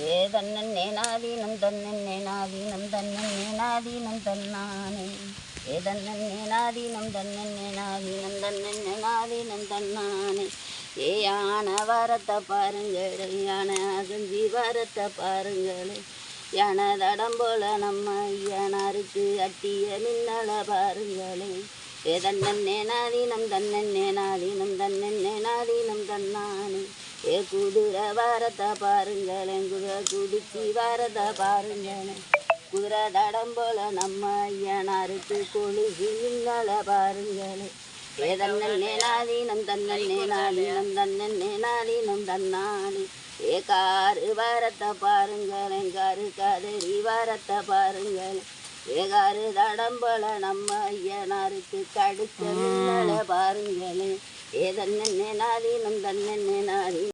ஏ தன்னே நாதீனம் தன்னே நாதீனம் தன்னே நாதீனம் தன்னானே ஏ தன்னே நாதீனம் தன்னே நாதீனம் தன்னே நாதீனம் தன்னானே ஏ யானை வரத்தை பாருங்களே யானை அசஞ்சி வரத்தை பாருங்களே யானை தடம் போல நம்ம ஐயனாருக்கு அட்டிய மின்னலை பாருங்களே ஏ தன்னே நாதீனம் தன்னே நாதீனம் தன்னே நாதீனம் தன்னானே ஏ குதிரை வரத்தை பாருங்களேன் குதிரை குடிச்சி வரத்தை பாருங்களேன் குதிரை தடம் போல நம்ம ஐயனாருக்கு கொழுகி மின்னலை பாருங்களேன் ஏ தன்னே நாதீனம் தன்னே நாதீனம் தன்னே நாதீனம் தன்னானே ஏ காரு வரத்தை பாருங்களேன் காரு கதறி வரத்தை பாருங்களேன் ஏ காரு தடம் போல நம்ம ஐயனாருக்கு கடுக்க மின்னலை பாருங்களேன் ஏ தன்னே நாதீனம் தன்னே நாதீனம்